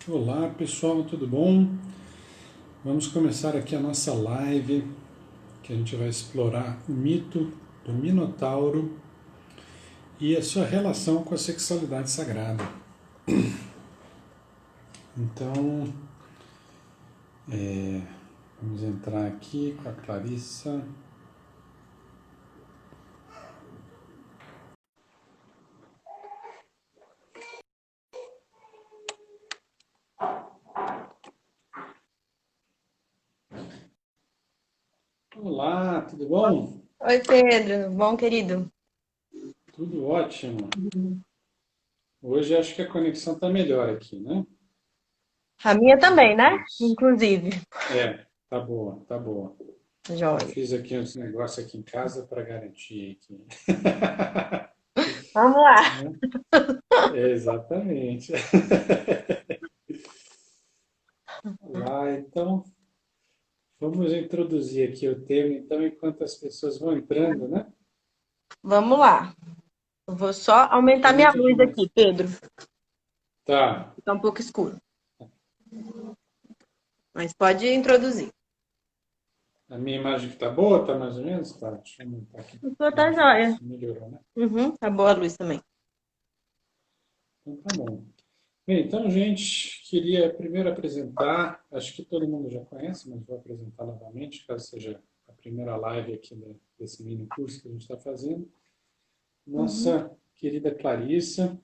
Olá pessoal, tudo bom? Vamos começar aqui a nossa live, que a gente vai explorar o mito do Minotauro e a sua relação com a sexualidade sagrada. Então, vamos entrar aqui com a Clarissa. Olá, tudo bom? Oi, Pedro. Bom, querido? Tudo ótimo. Hoje acho que a conexão está melhor aqui, né? A minha também, né? Isso. Inclusive. Tá boa, tá boa. Eu Joia. fiz aqui uns negócios aqui em casa para garantir aqui. Vamos lá. Né? Exatamente. Lá, então, vamos introduzir aqui o tema, então, enquanto as pessoas vão entrando, né? Vamos lá. Eu vou só aumentar Como é minha que a luz gente... aqui, Pedro. Tá, Tá um pouco escuro. Mas pode introduzir. a minha imagem que tá boa, tá mais ou menos? Tá, deixa eu aumentar aqui A sua tá mais joia. luz. Melhorou, né? Uhum, tá boa a luz também. Então tá bom. Bem, então, gente, queria primeiro apresentar, acho que todo mundo já conhece, mas vou apresentar novamente, caso seja a primeira live aqui desse mini curso que a gente está fazendo. Uhum. Nossa querida Clarissa,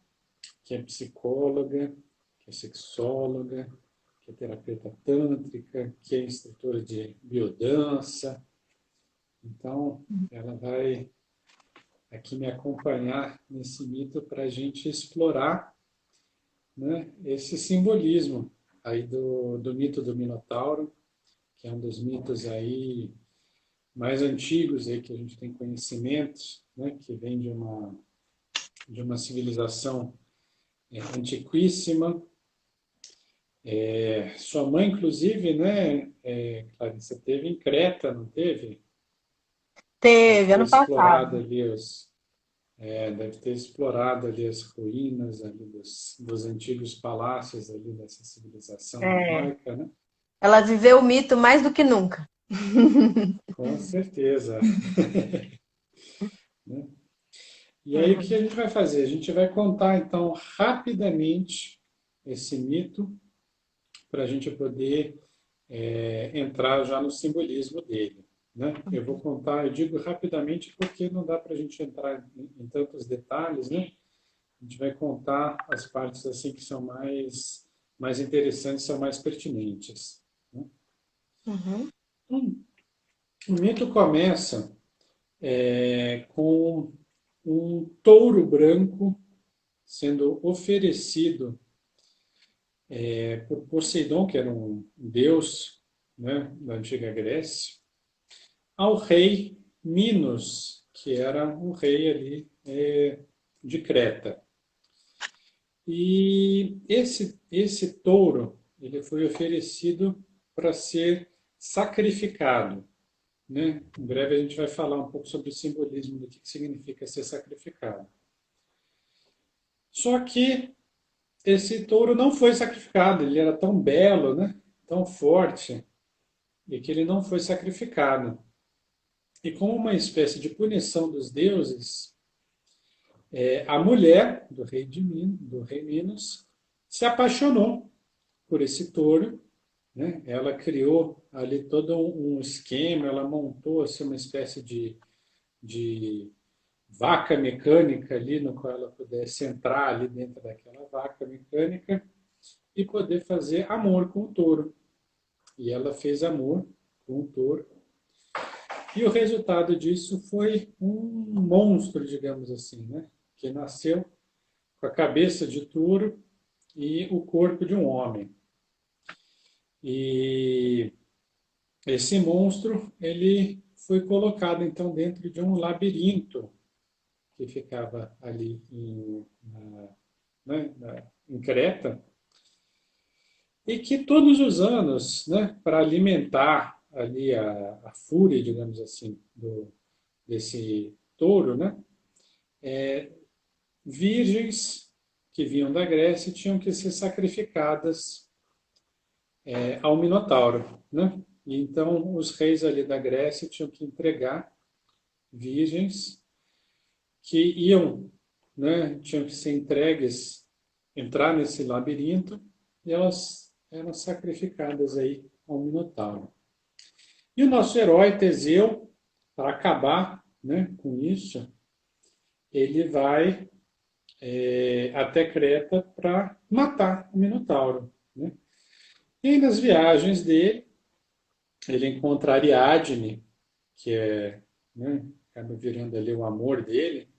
que é psicóloga, que é sexóloga, que é terapeuta tântrica, que é instrutora de biodança. Então, ela vai aqui me acompanhar nesse mito para a gente explorar, né, esse simbolismo aí do mito do Minotauro, que é um dos mitos aí mais antigos aí que a gente tem conhecimento, né, que vem de uma civilização antiquíssima. Sua mãe, inclusive, né, Clarissa, teve em Creta, não teve? Deve Teve, ter ano explorado passado. ali deve ter explorado ali as ruínas ali dos antigos palácios ali dessa civilização É, minoica, né? ela viveu o mito mais do que nunca. Com certeza. Né? E aí o que a Uhum. gente vai fazer? A gente vai contar então rapidamente esse mito para a gente poder entrar já no simbolismo dele. Né? Eu vou contar, eu digo rapidamente porque não dá para a gente entrar em tantos detalhes, né? A gente vai contar as partes assim que são mais interessantes, são mais pertinentes. Né? Uhum. Então, o mito começa com um touro branco sendo oferecido por Poseidon, que era um deus, né, da antiga Grécia, ao rei Minos, que era um rei ali de Creta. E esse touro ele foi oferecido para ser sacrificado. Né? Em breve a gente vai falar um pouco sobre o simbolismo do que significa ser sacrificado. Só que esse touro não foi sacrificado, ele era tão belo, né? Tão forte, e que ele não foi sacrificado. E como uma espécie de punição dos deuses, a mulher do rei Minos se apaixonou por esse touro, né? Ela criou ali todo um esquema, ela montou assim, uma espécie de vaca mecânica ali, no qual ela pudesse entrar ali dentro daquela vaca mecânica e poder fazer amor com o touro. E ela fez amor com o touro. E o resultado disso foi um monstro, digamos assim, né? Que nasceu com a cabeça de touro e o corpo de um homem. E esse monstro, ele foi colocado então dentro de um labirinto que ficava ali em Creta, e que todos os anos, né, para alimentar ali a fúria, digamos assim, desse touro, né, virgens que vinham da Grécia tinham que ser sacrificadas ao Minotauro, né? E então os reis ali da Grécia tinham que entregar virgens que iam, né, tinham que ser entregues, entrar nesse labirinto e elas eram sacrificadas aí ao Minotauro. E o nosso herói Teseu, para acabar, né, com isso, ele vai até Creta para matar o Minotauro, né? E nas viagens dele, ele encontra Ariadne, que né, acaba virando ali o amor dele,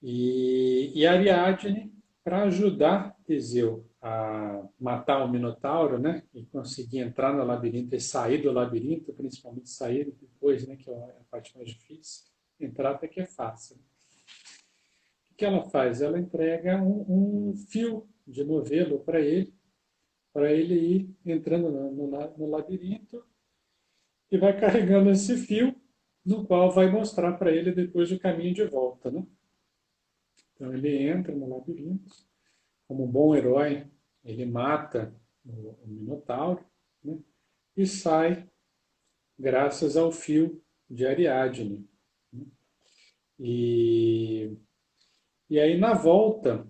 e Ariadne, para ajudar Teseu a matar o Minotauro, né, e conseguir entrar no labirinto e sair do labirinto, principalmente sair depois, né, que é a parte mais difícil, entrar até que é fácil. O que ela faz? Ela entrega um fio de novelo para ele ir entrando no labirinto e vai carregando esse fio, no qual vai mostrar para ele depois o caminho de volta, né? Então ele entra no labirinto, como um bom herói, ele mata o Minotauro, né? E sai graças ao fio de Ariadne, né? E, e aí na volta,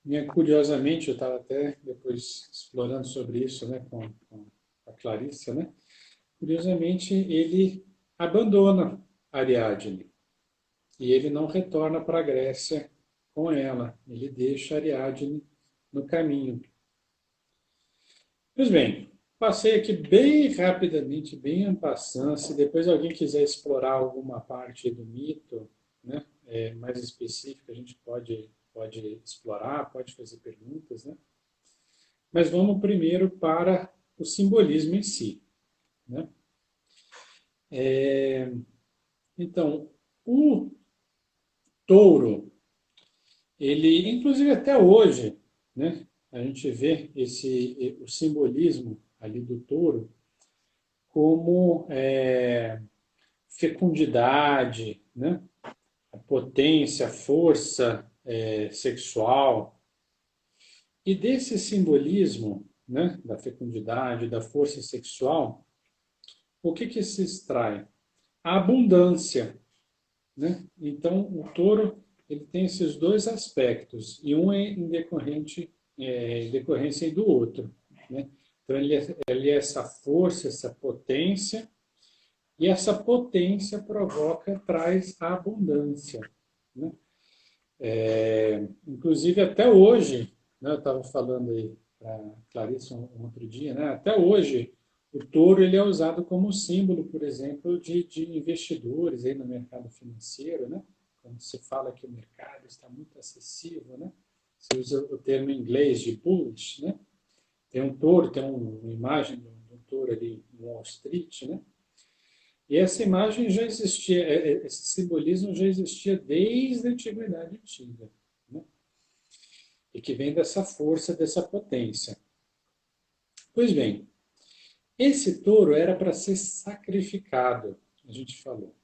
né, curiosamente, eu estava até depois explorando sobre isso, né, com a Clarissa, né? Curiosamente, ele abandona Ariadne e ele não retorna para a Grécia com ela. Ele deixa Ariadne no caminho. Pois bem, passei aqui bem rapidamente, bem en passant. Se depois alguém quiser explorar alguma parte do mito, né, mais específica, a gente pode explorar, pode fazer perguntas, né? Mas vamos primeiro para o simbolismo em si, né? Então, o touro, ele, inclusive até hoje, né, a gente vê o simbolismo ali do touro como fecundidade, né, a potência, a força sexual. E desse simbolismo, né, da fecundidade, da força sexual, o que se extrai? A abundância, né? Então, o touro ele tem esses dois aspectos e um é em decorrência do outro, né? Então, ele é essa força, essa potência, e essa potência traz a abundância, né? Inclusive, até hoje, né, eu estava falando aí para a Clarissa um outro dia, né, até hoje, o touro ele é usado como símbolo, por exemplo, de investidores aí no mercado financeiro, né? Quando se fala que o mercado está muito acessível, né? Se usa o termo em inglês de bullish, né? Tem um touro, tem uma imagem de um touro ali em Wall Street, né? E essa imagem já existia, esse simbolismo já existia desde a Antiguidade Antiga, né? E que vem dessa força, dessa potência. Pois bem, esse touro era para ser sacrificado, a gente falou.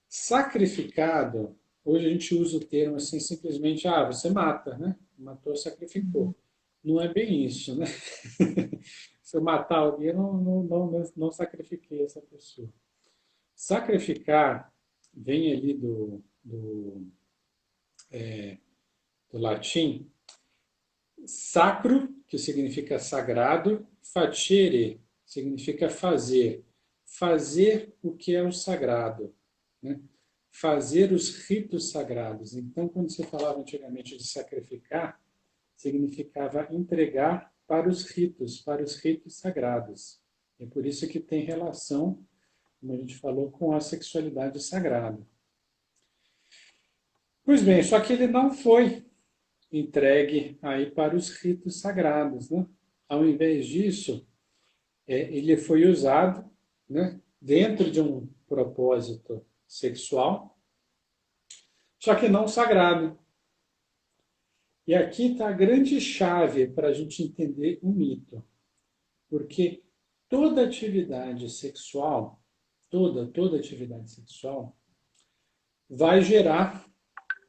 Sacrificado, hoje a gente usa o termo assim simplesmente, você mata, né? Matou, sacrificou. Não é bem isso, né? Se eu matar alguém, eu não sacrifiquei essa pessoa. Sacrificar vem ali do latim sacro, que significa sagrado, facere significa fazer. Fazer o que é o sagrado, né? Fazer os ritos sagrados. Então, quando se falava antigamente de sacrificar, significava entregar para os ritos sagrados. É por isso que tem relação, como a gente falou, com a sexualidade sagrada. Pois bem, só que ele não foi entregue aí para os ritos sagrados, né? Ao invés disso, ele foi usado, né, dentro de um propósito sexual, só que não sagrado. E aqui está a grande chave para a gente entender o mito, porque toda atividade sexual, toda atividade sexual, vai gerar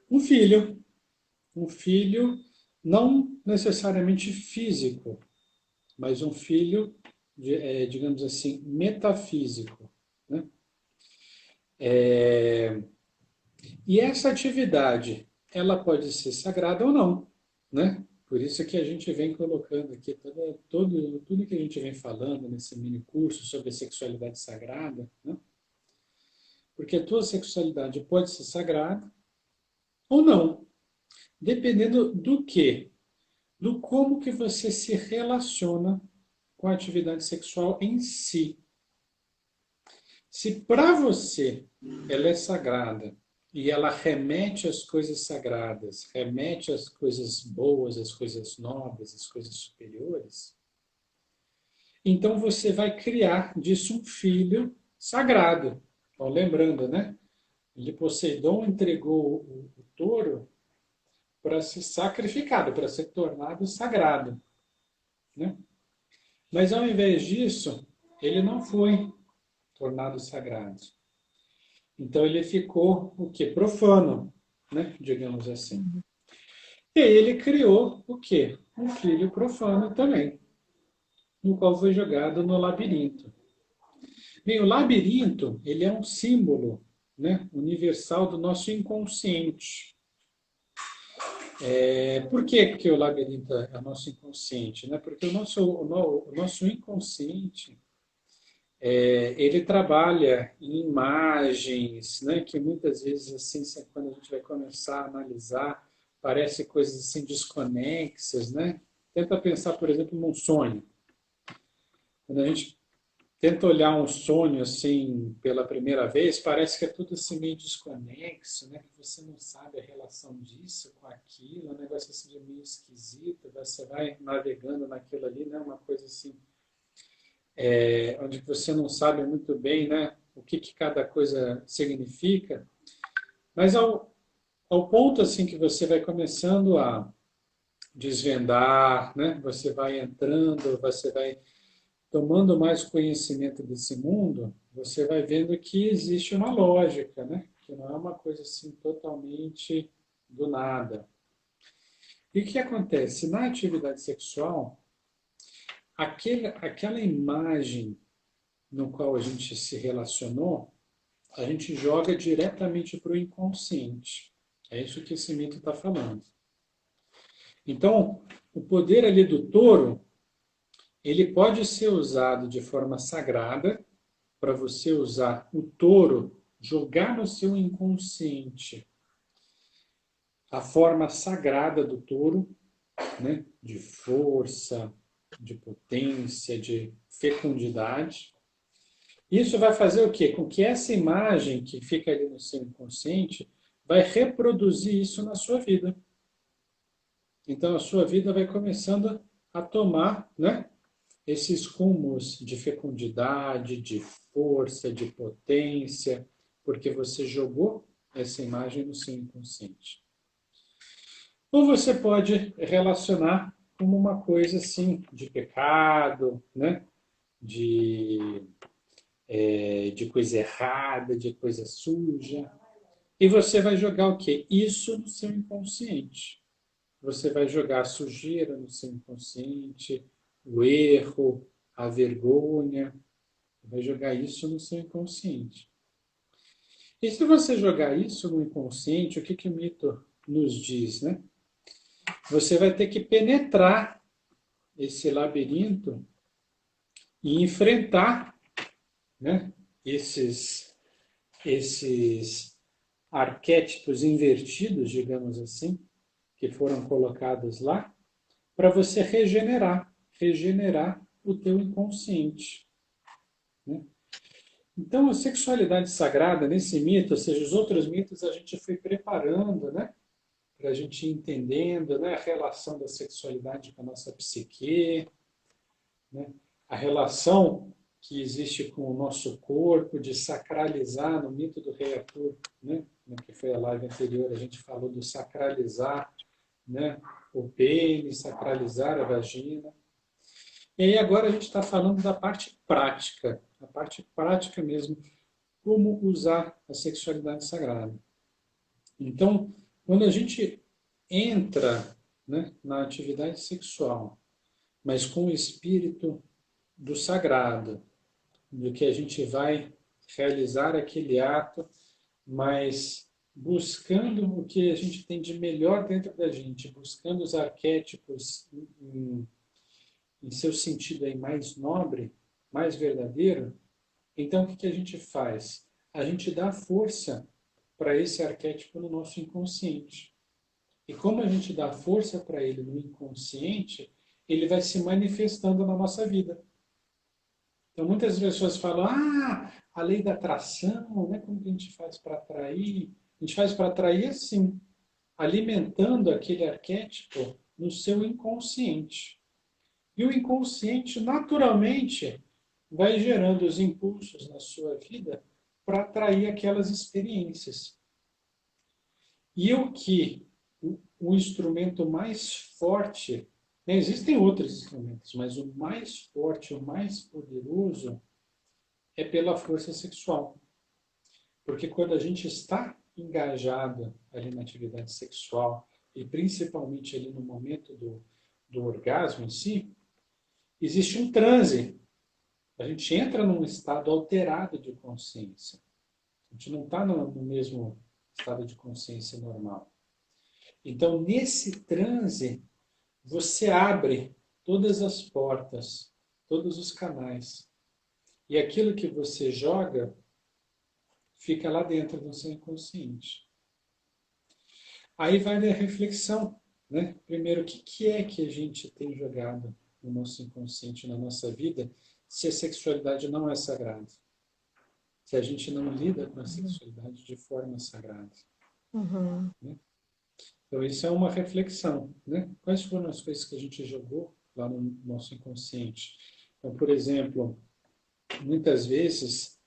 um filho não necessariamente físico, mas um filho, digamos assim, metafísico, né? E essa atividade, ela pode ser sagrada ou não, né? Por isso que a gente vem colocando aqui tudo que a gente vem falando nesse mini curso sobre sexualidade sagrada, né? Porque a tua sexualidade pode ser sagrada ou não, dependendo do quê? Do como que você se relaciona com a atividade sexual em si. Se para você ela é sagrada e ela remete às coisas sagradas, remete às coisas boas, às coisas nobres, às coisas superiores, então você vai criar disso um filho sagrado. Então, lembrando, né? Ele Poseidon entregou o touro para ser sacrificado, para ser tornado sagrado, né? Mas ao invés disso, ele não foi tornado sagrado. Então ele ficou o quê? Profano, né? Digamos assim. E aí ele criou o quê? Um filho profano também, no qual foi jogado no labirinto. Bem, o labirinto, ele é um símbolo, né, universal do nosso inconsciente. Por que o labirinto é o nosso inconsciente? Né? Porque o nosso inconsciente ele trabalha em imagens, né, que muitas vezes, assim, quando a gente vai começar a analisar, parece coisas assim desconexas, né? Tenta pensar, por exemplo, num sonho. Quando a gente tenta olhar um sonho assim pela primeira vez, parece que é tudo assim meio desconexo, né? Que você não sabe a relação disso com aquilo, um negócio assim meio esquisito, você vai navegando naquilo ali, né? Uma coisa assim onde você não sabe muito bem, né, o que cada coisa significa, mas ao ponto assim que você vai começando a desvendar, né, você vai entrando, você vai tomando mais conhecimento desse mundo, você vai vendo que existe uma lógica, né, que não é uma coisa assim totalmente do nada. E o que acontece? Na atividade sexual, aquela imagem no qual a gente se relacionou, a gente joga diretamente para o inconsciente. É isso que esse mito está falando. Então, o poder ali do touro, ele pode ser usado de forma sagrada para você usar o touro, jogar no seu inconsciente a forma sagrada do touro, né? De força, de potência, de fecundidade. Isso vai fazer o quê? Com que essa imagem que fica ali no seu inconsciente vai reproduzir isso na sua vida. Então a sua vida vai começando a tomar, né, esses rumos de fecundidade, de força, de potência, porque você jogou essa imagem no seu inconsciente. Ou você pode relacionar como uma coisa assim de pecado, né, de de coisa errada, de coisa suja. E você vai jogar o quê? Isso no seu inconsciente. Você vai jogar a sujeira no seu inconsciente, o erro, a vergonha. Vai jogar isso no seu inconsciente. E se você jogar isso no inconsciente, o que o mito nos diz, né? Você vai ter que penetrar esse labirinto e enfrentar, né, esses arquétipos invertidos, digamos assim, que foram colocados lá, para você regenerar o teu inconsciente. Né? Então, a sexualidade sagrada, nesse mito, ou seja, os outros mitos a gente foi preparando, né? Para a gente ir entendendo, né? A relação da sexualidade com a nossa psique, né? A relação que existe com o nosso corpo, de sacralizar no mito do rei Arthur, né? Que foi a live anterior, a gente falou do sacralizar, né? O pênis, sacralizar a vagina. E aí agora a gente está falando da parte prática, a parte prática mesmo, como usar a sexualidade sagrada. Então, quando a gente entra, né, na atividade sexual, mas com o espírito do sagrado, do que a gente vai realizar aquele ato, mas buscando o que a gente tem de melhor dentro da gente, buscando os arquétipos em seu sentido aí mais nobre, mais verdadeiro. Então, o que a gente faz? A gente dá força para esse arquétipo no nosso inconsciente. E como a gente dá força para ele no inconsciente, ele vai se manifestando na nossa vida. Então, muitas pessoas falam, a lei da atração, né? Como que a gente faz para atrair? A gente faz para atrair assim, alimentando aquele arquétipo no seu inconsciente. E o inconsciente, naturalmente, vai gerando os impulsos na sua vida para atrair aquelas experiências. E o instrumento mais forte, né, existem outros instrumentos, mas o mais forte, o mais poderoso é pela força sexual. Porque quando a gente está engajado ali na atividade sexual, e principalmente ali no momento do orgasmo em si, existe um transe. A gente entra num estado alterado de consciência. A gente não está no mesmo estado de consciência normal. Então, nesse transe, você abre todas as portas, todos os canais. E aquilo que você joga fica lá dentro do seu inconsciente. Aí vai a reflexão, né? Primeiro, o que é que a gente tem jogado no nosso inconsciente, na nossa vida, se a sexualidade não é sagrada? Se a gente não lida com a sexualidade de forma sagrada. Uhum. Né? Então, isso é uma reflexão. Né? Quais foram as coisas que a gente jogou lá no nosso inconsciente? Então, por exemplo, muitas vezes,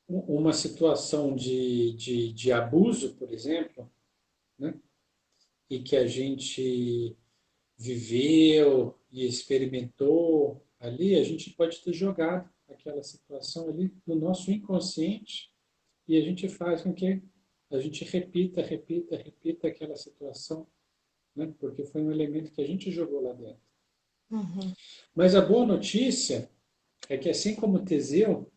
uma situação de abuso, por exemplo, né? E que a gente viveu e experimentou ali, a gente pode ter jogado aquela situação ali no nosso inconsciente e a gente faz com que a gente repita aquela situação, né? Porque foi um elemento que a gente jogou lá dentro. Uhum. Mas a boa notícia é que, assim como Teseu,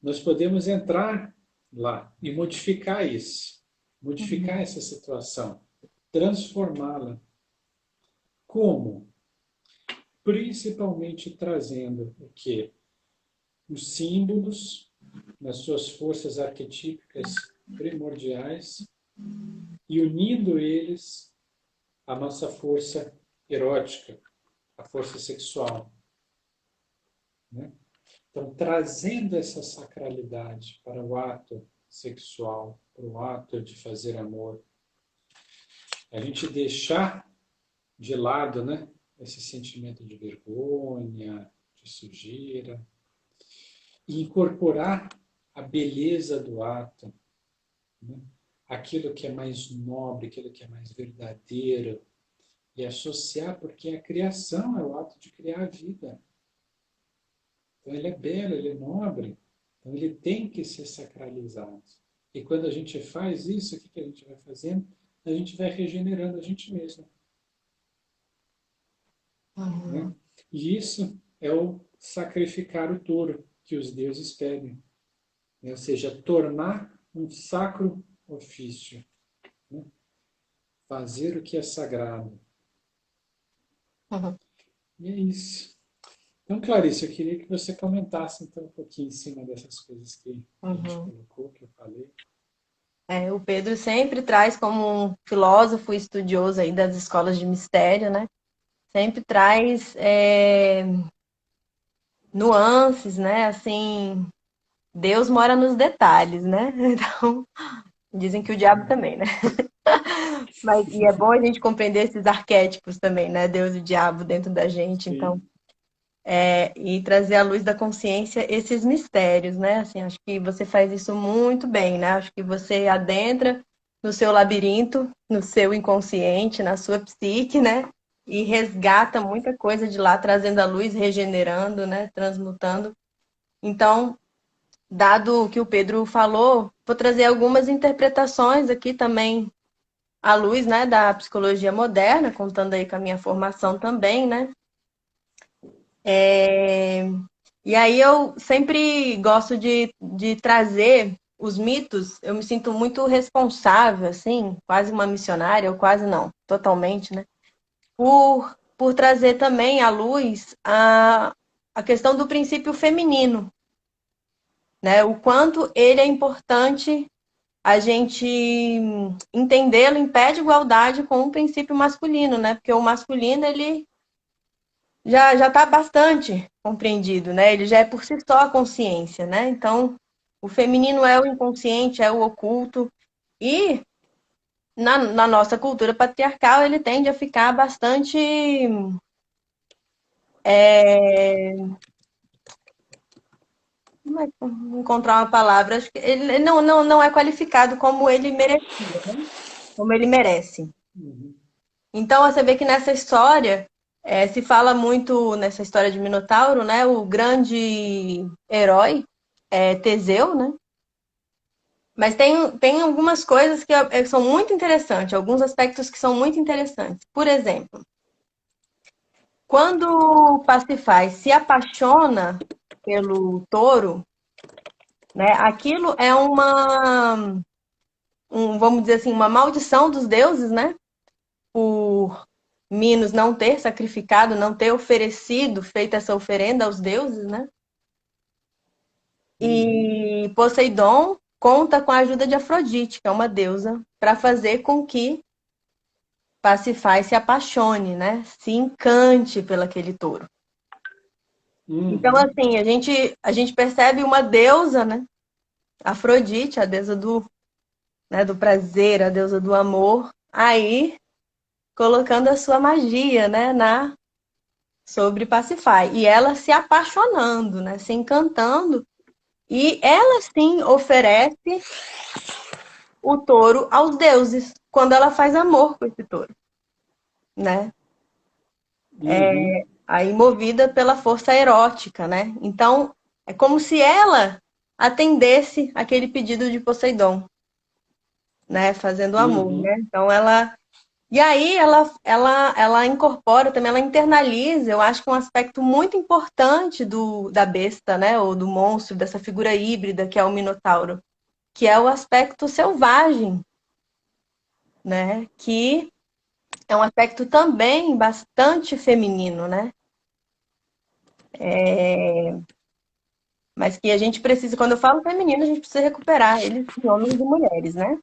nós podemos entrar lá e modificar isso, modificar Uhum. essa situação, transformá-la. Como? Principalmente trazendo o quê? Os símbolos nas suas forças arquetípicas primordiais e unindo eles à nossa força erótica, a força sexual. Né? Então, trazendo essa sacralidade para o ato sexual, para o ato de fazer amor, a gente deixar de lado, né, esse sentimento de vergonha, de sujeira, e incorporar a beleza do ato, né? Aquilo que é mais nobre, aquilo que é mais verdadeiro, e associar, porque a criação é o ato de criar a vida. Então ele é belo, ele é nobre, então ele tem que ser sacralizado. E quando a gente faz isso, o que a gente vai fazendo? A gente vai regenerando a gente mesmo. Né? Uhum. E isso é o sacrificar o touro que os deuses pedem. Né? Ou seja, tornar um sacro ofício. Né? Fazer o que é sagrado. Uhum. E é isso. Então, Clarice, eu queria que você comentasse então, um pouquinho em cima dessas coisas que a gente Uhum. colocou, que eu falei. O Pedro sempre traz como um filósofo estudioso aí das escolas de mistério, né? Sempre traz nuances, né? Assim, Deus mora nos detalhes, né? Então, dizem que o diabo também, né? Mas, e é bom a gente compreender esses arquétipos também, né? Deus e o diabo dentro da gente, então, Sim. e trazer à luz da consciência esses mistérios, né? Assim, acho que você faz isso muito bem, né? Acho que você adentra no seu labirinto, no seu inconsciente, na sua psique, né? E resgata muita coisa de lá, trazendo à luz, regenerando, né? Transmutando. Então, dado o que o Pedro falou, vou trazer algumas interpretações aqui também à luz, né, da psicologia moderna, contando aí com a minha formação também, né? É, E aí eu sempre gosto de trazer os mitos, eu me sinto muito responsável, assim, quase uma missionária, ou quase não, totalmente, né? Por trazer também à luz a questão do princípio feminino, né? O quanto ele é importante a gente entendê-lo em pé de igualdade com o princípio masculino, né? Porque o masculino, ele já está bastante compreendido, né? Ele já é por si só a consciência, né? Então, o feminino é o inconsciente, é o oculto. E na nossa cultura patriarcal, ele tende a ficar bastante. Como é que encontrar uma palavra? Acho que ele não é qualificado como ele merecia, né? Como ele merece. Uhum. Então, você vê que nessa história, se fala muito nessa história de Minotauro, né? O grande herói é Teseu, né? Mas tem algumas coisas que são muito interessantes, alguns aspectos que são muito interessantes. Por exemplo, quando Pasífae se apaixona pelo touro, né? Aquilo é vamos dizer assim, uma maldição dos deuses, né? Por Minos não ter sacrificado, não ter oferecido, feito essa oferenda aos deuses, né? Uhum. E Poseidon conta com a ajuda de Afrodite, que é uma deusa, para fazer com que Pasífae se apaixone, né? Se encante pelo aquele touro. Então, Uhum. assim, a gente percebe uma deusa, né? Afrodite, a deusa do prazer, a deusa do amor, aí colocando a sua magia, né? Sobre Pasífae. E ela se apaixonando, né? Se encantando. E ela sim oferece o touro aos deuses, quando ela faz amor com esse touro, né? Uhum. Aí movida pela força erótica, né? Então, é como se ela atendesse aquele pedido de Poseidon, né? Fazendo amor, Uhum. né? Então ela e aí ela incorpora também, ela internaliza, eu acho que um aspecto muito importante da besta, né? Ou do monstro, dessa figura híbrida que é o Minotauro, que é o aspecto selvagem, né? Que é um aspecto também bastante feminino, né? Mas que a gente precisa, quando eu falo feminino, a gente precisa recuperar eles de homens e mulheres, né?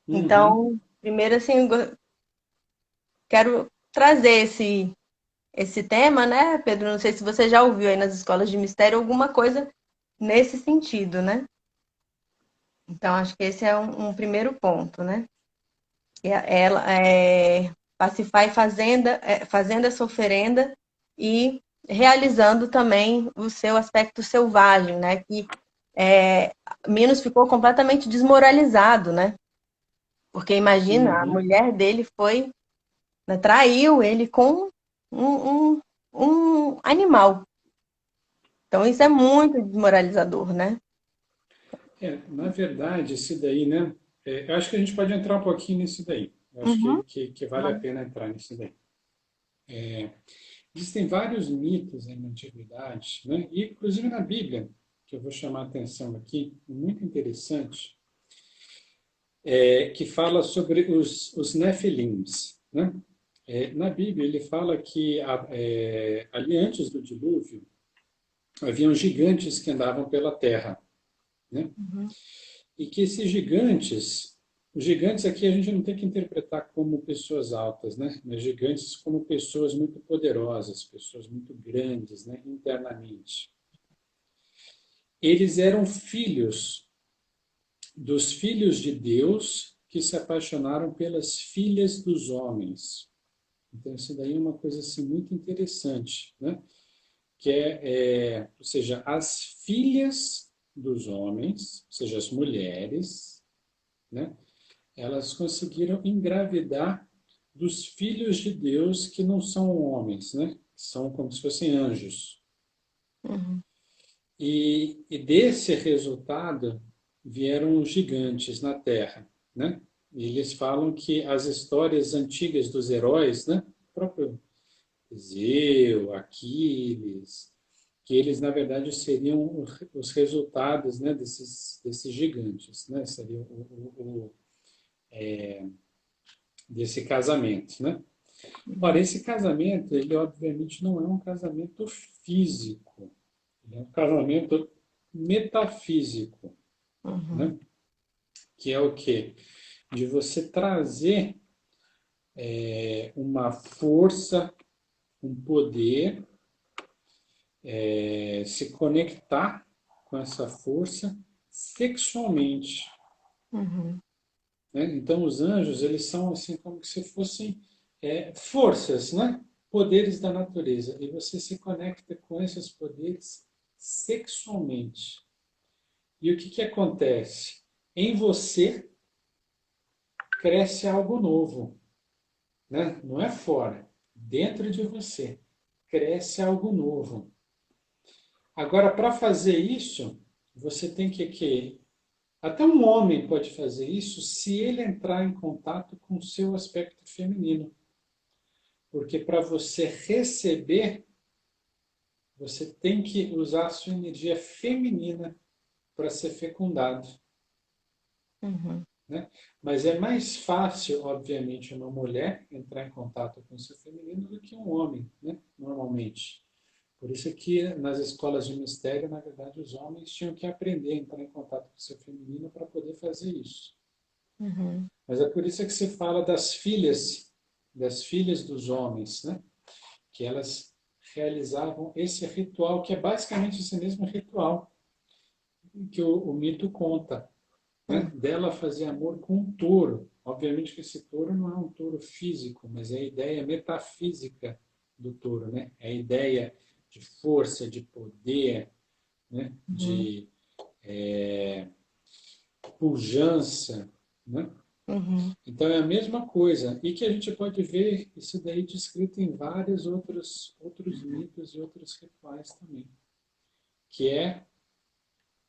Uhum. Então, primeiro, assim, eu quero trazer esse tema, né, Pedro? Não sei se você já ouviu aí nas escolas de mistério alguma coisa nesse sentido, né? Então, acho que esse é um primeiro ponto, né? Ela Pacify fazendo essa oferenda e realizando também o seu aspecto selvagem, né? Que Minos ficou completamente desmoralizado, né? Porque imagina, a Uhum. mulher dele foi, né, traiu ele com um, um, um animal. Então isso é muito desmoralizador, né? Na verdade, esse daí, né? Eu acho que a gente pode entrar um pouquinho nisso daí. Eu acho Uhum. que vale a pena entrar nisso daí. Existem vários mitos aí na antiguidade, né? E inclusive na Bíblia, que eu vou chamar a atenção aqui, muito interessante, que fala sobre os Nefilins, né? Na Bíblia, ele fala que ali antes do dilúvio, haviam gigantes que andavam pela terra, né? Uhum. E que esses gigantes, os gigantes aqui a gente não tem que interpretar como pessoas altas, né? Mas gigantes como pessoas muito poderosas, pessoas muito grandes, né? Internamente. Eles eram filhos dos filhos de Deus que se apaixonaram pelas filhas dos homens. Então, isso daí é uma coisa assim, muito interessante, né? Que ou seja, as filhas dos homens, ou seja, as mulheres, né? Elas conseguiram engravidar dos filhos de Deus que não são homens, né? São como se fossem anjos. Uhum. E desse resultado vieram os gigantes na Terra, né? E eles falam que as histórias antigas dos heróis, né? O próprio Teseu, Aquiles, que eles, na verdade, seriam os resultados, né, desses gigantes, né? Seria desse casamento, né? Ora, esse casamento, ele obviamente não é um casamento físico, ele é um casamento metafísico, Uhum, né? Que é o quê? De você trazer uma força, um poder, se conectar com essa força sexualmente, uhum, né? Então, os anjos, eles são assim como se fossem forças, né? Poderes da natureza. E você se conecta com esses poderes sexualmente. E o que, que acontece? Em você cresce algo novo, né? Não é fora, dentro de você cresce algo novo. Agora, para fazer isso, você tem que até um homem pode fazer isso se ele entrar em contato com o seu aspecto feminino. Porque para você receber, você tem que usar a sua energia feminina para ser fecundado. uhum, Né? Mas é mais fácil, obviamente, uma mulher entrar em contato com o seu feminino do que um homem, né? Normalmente. Por isso que nas escolas de mistério, na verdade, os homens tinham que aprender a entrar em contato com o seu feminino para poder fazer isso. uhum, Mas é por isso que se fala das filhas dos homens, né? Que elas realizavam esse ritual, que é basicamente esse mesmo ritual que o mito conta, né? uhum, Dela fazer amor com um touro. Obviamente que esse touro não é um touro físico, mas é a ideia metafísica do touro, né? É a ideia de força, de poder, né? uhum, De pujança, né? uhum, Então é a mesma coisa e que a gente pode ver isso daí descrito em vários outros mitos e outros rituais também, que é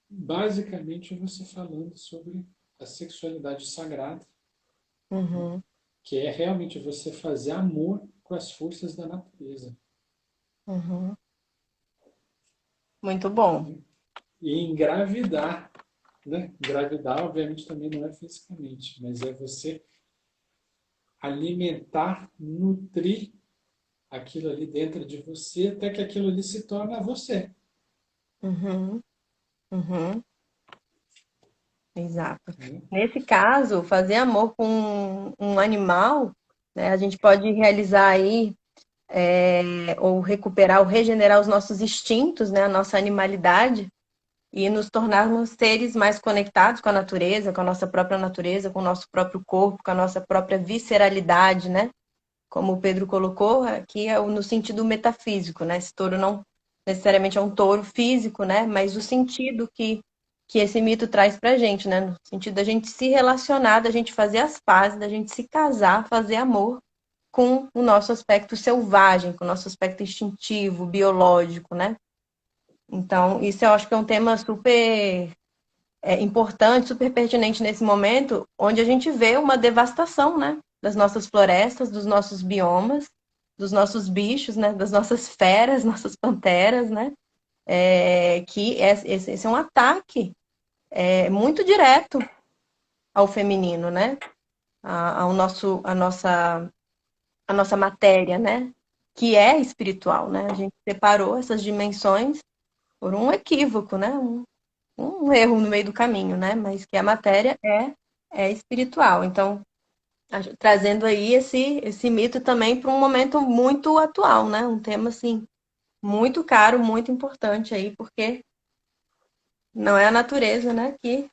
basicamente você falando sobre a sexualidade sagrada, né? uhum, Que é realmente você fazer amor com as forças da natureza, uhum. Muito bom. né? E engravidar, né? Engravidar, obviamente, também não é fisicamente, mas é você alimentar, nutrir aquilo ali dentro de você até que aquilo ali se torna você. Uhum, uhum, exato. Né? Nesse caso, fazer amor com um animal, né, a gente pode realizar aí, ou recuperar ou regenerar os nossos instintos, né, a nossa animalidade, e nos tornarmos seres mais conectados com a natureza, com a nossa própria natureza, com o nosso próprio corpo, com a nossa própria visceralidade, né? Como o Pedro colocou, aqui é no sentido metafísico, né? Esse touro não necessariamente é um touro físico, né? Mas o sentido que esse mito traz pra gente, né? No sentido da gente se relacionar, da gente fazer as pazes, da gente se casar, fazer amor com o nosso aspecto selvagem, com o nosso aspecto instintivo, biológico, né? Então, isso eu acho que é um tema super importante, super pertinente nesse momento, onde a gente vê uma devastação, né? Das nossas florestas, dos nossos biomas, dos nossos bichos, né? Das nossas feras, nossas panteras, né? Esse é um ataque muito direto ao feminino, né? Ao nosso, a nossa matéria, né? Que é espiritual, né? A gente separou essas dimensões por um equívoco, né? Um erro no meio do caminho, né? Mas que a matéria é espiritual. Então, trazendo aí esse mito também para um momento muito atual, né? Um tema assim muito caro, muito importante aí, porque não é a natureza, né, que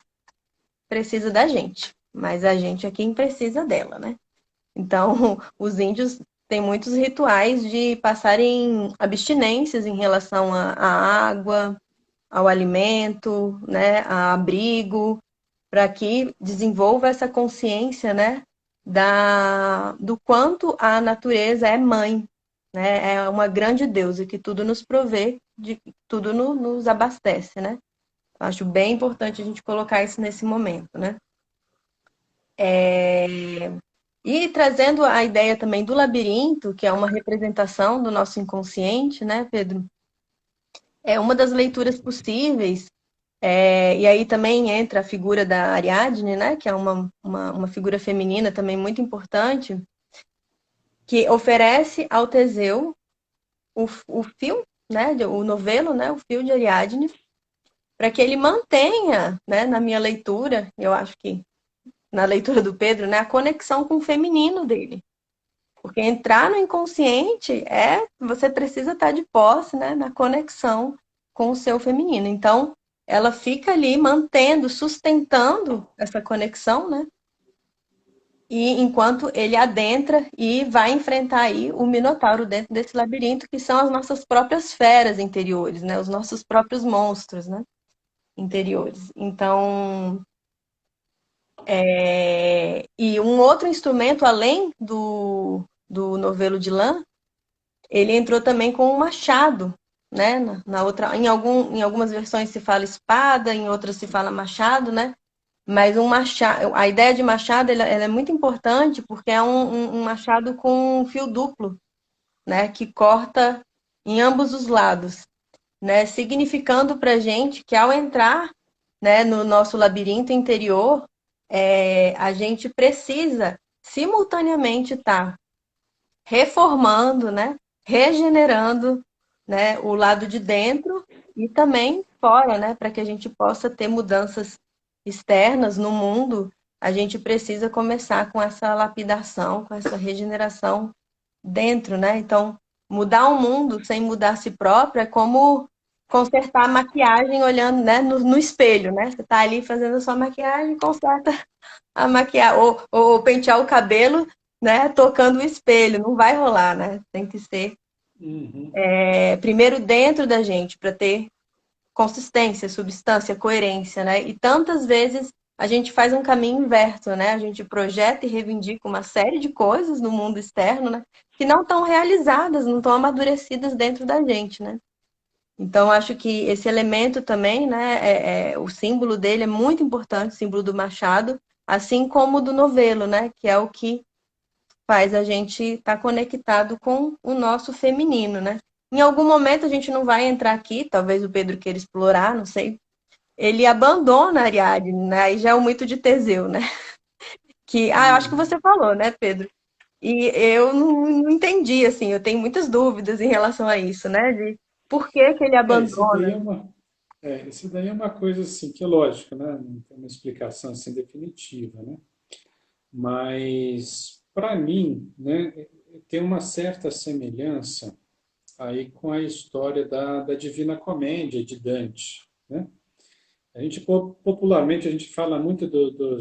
precisa da gente, mas a gente é quem precisa dela, né? Então, os índios têm muitos rituais de passarem abstinências em relação à água, ao alimento, né, a abrigo, para que desenvolva essa consciência, né, do quanto a natureza é mãe, né, é uma grande deusa que tudo nos provê, tudo nos abastece, né? Acho bem importante a gente colocar isso nesse momento, né? E trazendo a ideia também do labirinto, que é uma representação do nosso inconsciente, né, Pedro? É uma das leituras possíveis. E aí também entra a figura da Ariadne, né, que é uma figura feminina também muito importante, que oferece ao Teseu o fio, né, o novelo, né, o fio de Ariadne, para que ele mantenha, né, na minha leitura, eu acho que na leitura do Pedro, né, a conexão com o feminino dele. Porque entrar no inconsciente você precisa estar de posse, né, na conexão com o seu feminino. Então, ela fica ali mantendo, sustentando essa conexão, né? E enquanto ele adentra e vai enfrentar aí o Minotauro dentro desse labirinto, que são as nossas próprias feras interiores, né? Os nossos próprios monstros, né? Interiores. Então, e um outro instrumento além do novelo de lã, ele entrou também com um machado, né? Na outra, em algumas versões se fala espada, em outras se fala machado, né? Mas um machado, a ideia de machado ela é muito importante porque é um machado com um fio duplo, né? Que corta em ambos os lados, né? Significando para gente que ao entrar, né, no nosso labirinto interior, a gente precisa simultaneamente estar reformando, né? Regenerando, né? O lado de dentro e também fora, né? Para que a gente possa ter mudanças externas no mundo, a gente precisa começar com essa lapidação, com essa regeneração dentro, né? Então, mudar o mundo sem mudar a si próprio é como consertar a maquiagem olhando, né, no espelho, né? Você tá ali fazendo a sua maquiagem, conserta a maquiagem, ou pentear o cabelo, né, tocando o espelho, não vai rolar, né? Tem que ser Uhum. primeiro dentro da gente, para ter consistência, substância, coerência, né? E tantas vezes a gente faz um caminho inverso, né? A gente projeta e reivindica uma série de coisas no mundo externo, né? Que não estão realizadas, não estão amadurecidas dentro da gente, né? Então, acho que esse elemento também, né? O símbolo dele é muito importante, o símbolo do machado, assim como o do novelo, né? Que é o que faz a gente estar conectado com o nosso feminino, né? Em algum momento a gente não vai entrar aqui, talvez o Pedro queira explorar, não sei. Ele abandona a Ariadne, né? Aí já é o mito de Teseu, né? Eu acho que Uhum. você falou, né, Pedro? E eu não entendi, assim, eu tenho muitas dúvidas em relação a isso, né? De por que que ele Isso daí abandona. isso daí é uma coisa assim que é lógico, né? Não tem uma explicação assim definitiva, né? Mas para mim, né, tem uma certa semelhança aí com a história da Divina Comédia de Dante, né? A gente popularmente a gente fala muito do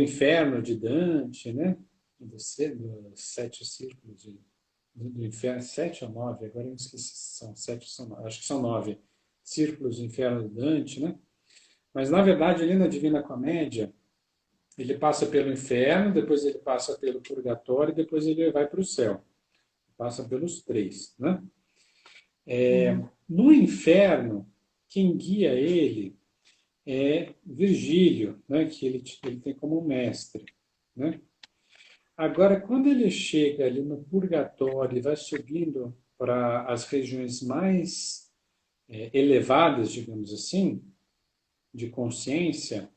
inferno de Dante, né? Dos sete círculos do inferno, sete ou nove, agora eu me esqueci se são sete ou são nove, acho que são nove círculos do inferno de Dante, né? Mas na verdade ali na Divina Comédia ele passa pelo inferno, depois ele passa pelo purgatório e depois ele vai para o céu. Passa pelos três, né? No inferno, quem guia ele é Virgílio, né, que ele tem como mestre. Né? Agora, quando ele chega ali no purgatório e vai subindo para as regiões mais elevadas, digamos assim, de consciência,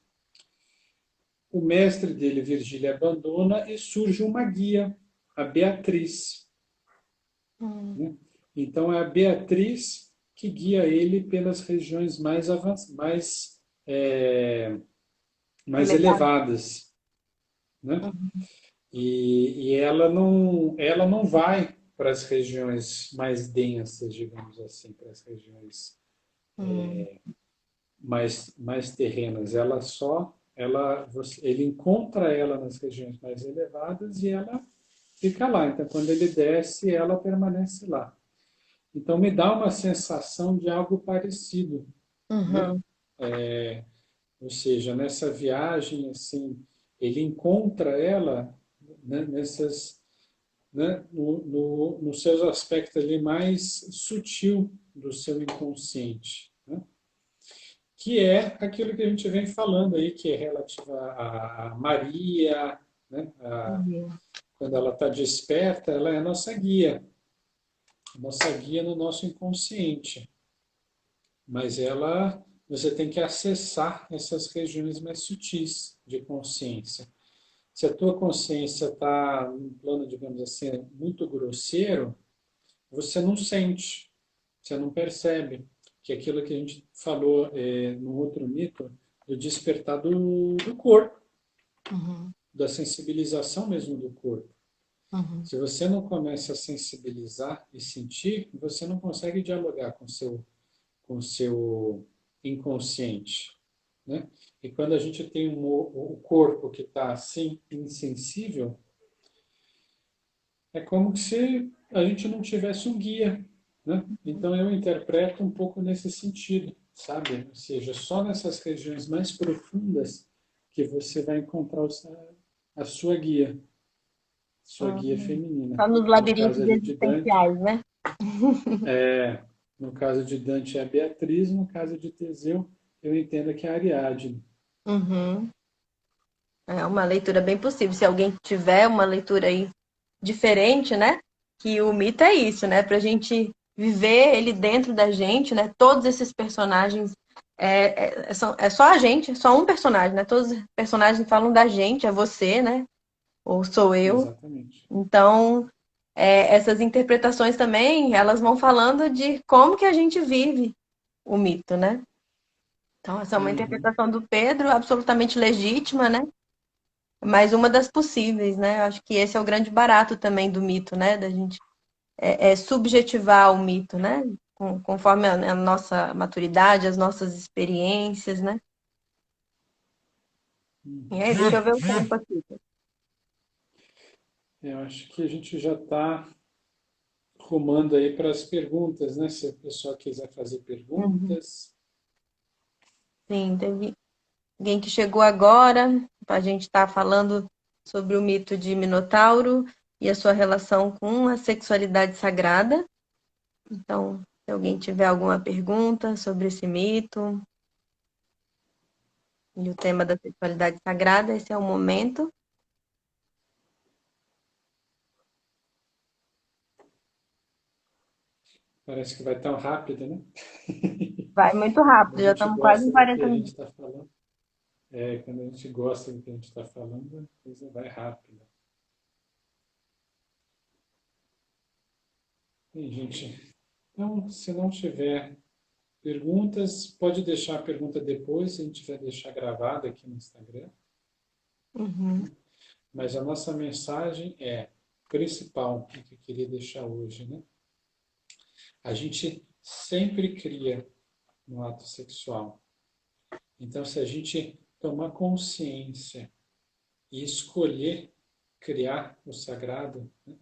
o mestre dele, Virgílio, abandona e surge uma guia, a Beatriz. Hum, Né? Então, é a Beatriz que guia ele pelas regiões mais elevado. elevadas. Né? E ela não vai para as regiões mais densas, digamos assim, para as regiões Hum, mais terrenas. Ele encontra ela nas regiões mais elevadas e ela fica lá. Então, quando ele desce, ela permanece lá. Então, me dá uma sensação de algo parecido, né? uhum, Ou seja, nessa viagem, assim, ele encontra ela, né, né, nos seus aspectos ali mais sutil do seu inconsciente. Né? que é aquilo que a gente vem falando aí, que é relativo a Maria, né? Uhum. Quando ela está desperta, ela é a nossa guia no nosso inconsciente. Mas ela, você tem que acessar essas regiões mais sutis de consciência. Se a tua consciência está num plano, digamos assim, muito grosseiro, você não sente, você não percebe que aquilo que a gente falou no outro mito, do despertar do corpo, Uhum. da sensibilização mesmo do corpo. Uhum. Se você não começa a sensibilizar e sentir, você não consegue dialogar com o seu inconsciente, né? E quando a gente tem o corpo que está assim, insensível, é como se a gente não tivesse um guia, né? Então eu interpreto um pouco nesse sentido, sabe? Ou seja, só nessas regiões mais profundas que você vai encontrar a sua guia Uhum. feminina. Só nos No caso labirintos ali de Dante, existenciais, né? no caso de Dante é a Beatriz, no caso de Teseu, eu entendo que é a Ariadne. Uhum. É uma leitura bem possível. Se alguém tiver uma leitura aí diferente, né? Que o mito é isso, né? Pra gente viver ele dentro da gente, né? Todos esses personagens é só a gente, é só um personagem, né? Todos os personagens falam da gente, é você, né? Ou sou eu. Exatamente. Então, essas interpretações também, elas vão falando de como que a gente vive o mito, né? Então, essa é uma Uhum. interpretação do Pedro, absolutamente legítima, né? Mas uma das possíveis, né? Eu acho que esse é o grande barato também do mito, né? Da gente subjetivar o mito, né? Conforme a nossa maturidade, as nossas experiências, né? E aí, deixa eu ver o tempo aqui. Eu acho que a gente já está rumando aí para as perguntas, né? Se a pessoa quiser fazer Uhum. perguntas. Sim, teve alguém que chegou agora. A gente está falando sobre o mito de Minotauro e a sua relação com a sexualidade sagrada. Então, se alguém tiver alguma pergunta sobre esse mito e o tema da sexualidade sagrada, esse é o momento. Parece que vai tão rápido, né? Vai muito Quando rápido, a já gente estamos quase em gosta do que 40 a gente minutos. está falando. Quando a gente gosta do que a gente está falando, a coisa vai rápida. Bem, gente, então, se não tiver perguntas, pode deixar a pergunta depois, a gente vai deixar gravada aqui no Instagram. Uhum, Mas a nossa mensagem é principal que eu queria deixar hoje, né? A gente sempre cria no ato sexual. Então, se a gente tomar consciência e escolher criar o sagrado, né?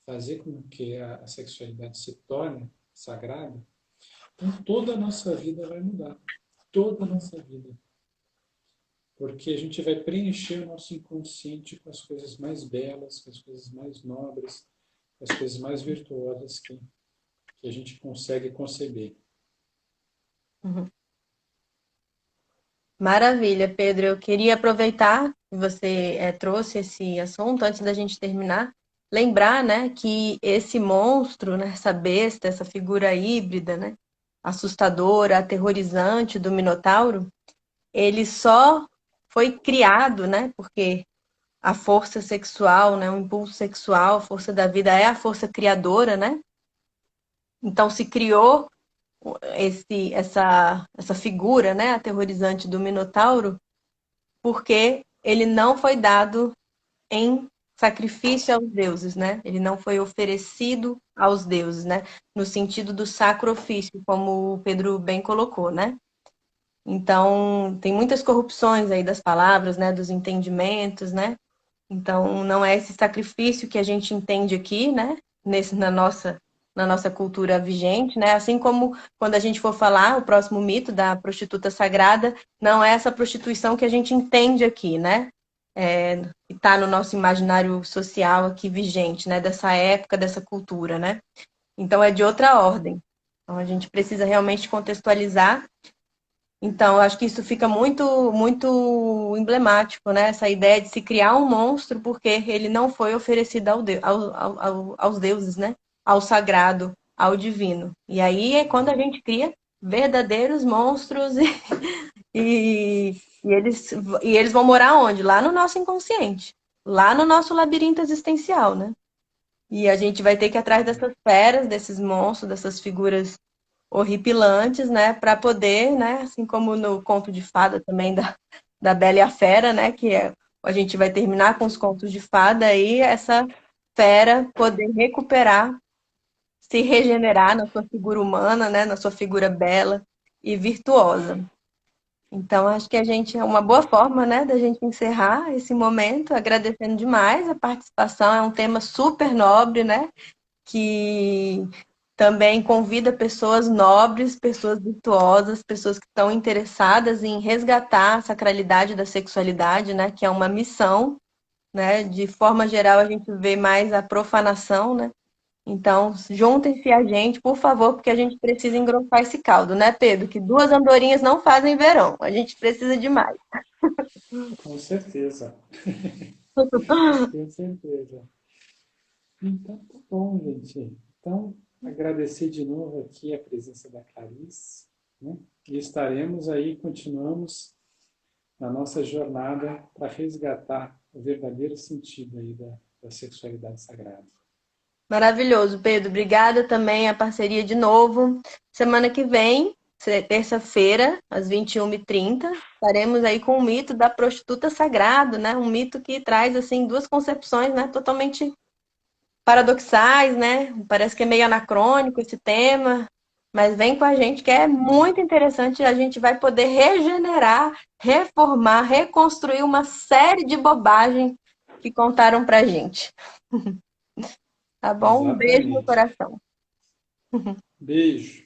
Fazer com que a sexualidade se torne sagrada, então toda a nossa vida vai mudar. Toda a nossa vida. Porque a gente vai preencher o nosso inconsciente com as coisas mais belas, com as coisas mais nobres, com as coisas mais virtuosas que a gente consegue conceber. uhum. Maravilha, Pedro. Eu queria aproveitar que você trouxe esse assunto antes da gente terminar, lembrar, né, que esse monstro, né, essa besta, essa figura híbrida, né, assustadora, aterrorizante do Minotauro, ele só foi criado, né, porque a força sexual, né, o impulso sexual, a força da vida é a força criadora, né? Então se criou essa figura, né, aterrorizante do Minotauro, porque ele não foi dado em sacrifício aos deuses, né? Ele não foi oferecido aos deuses, né? No sentido do sacrifício, como o Pedro bem colocou, né? Então, tem muitas corrupções aí das palavras, né? Dos entendimentos, né? Então, não é esse sacrifício que a gente entende aqui, né? Na nossa cultura vigente, né? Assim como quando a gente for falar o próximo mito da prostituta sagrada, não é essa prostituição que a gente entende aqui, né? Que está no nosso imaginário social aqui vigente, né? Dessa época, dessa cultura, né? Então, é de outra ordem. Então, a gente precisa realmente contextualizar Então, eu acho que isso fica muito, muito emblemático, né? Essa ideia de se criar um monstro porque ele não foi oferecido aos deuses, né? Ao sagrado, ao divino. E aí é quando a gente cria verdadeiros monstros e, e eles vão morar onde? Lá no nosso inconsciente, lá no nosso labirinto existencial, né? E a gente vai ter que ir atrás dessas feras, desses monstros, dessas figuras horripilantes, né, para poder, né, assim como no conto de fada também da Bela e a Fera, né, a gente vai terminar com os contos de fada aí, essa fera poder recuperar, se regenerar na sua figura humana, né, na sua figura bela e virtuosa. Então, acho que a gente é uma boa forma, né, da gente encerrar esse momento, agradecendo demais a participação. É um tema super nobre, né, que também convida pessoas nobres, pessoas virtuosas, pessoas que estão interessadas em resgatar a sacralidade da sexualidade, né, que é uma missão, né? De forma geral, a gente vê mais a profanação, né? Então, juntem-se a gente, por favor, porque a gente precisa engrossar esse caldo, né, Pedro? Que duas andorinhas não fazem verão. A gente precisa de mais. Com certeza, com certeza. Então, tá bom, gente. Então, agradecer de novo aqui a presença da Clarice, né? E estaremos aí, continuamos na nossa jornada para resgatar o verdadeiro sentido aí da sexualidade sagrada. Maravilhoso, Pedro. Obrigada também a parceria de novo. Semana que vem, terça-feira, às 21h30, estaremos aí com o mito da prostituta sagrada, né? Um mito que traz assim duas concepções, né, totalmente paradoxais, né? Parece que é meio anacrônico esse tema, mas vem com a gente que é muito interessante. A gente vai poder regenerar, reformar, reconstruir uma série de bobagens que contaram pra gente. Tá bom? Um beijo no Exatamente. coração. Beijo.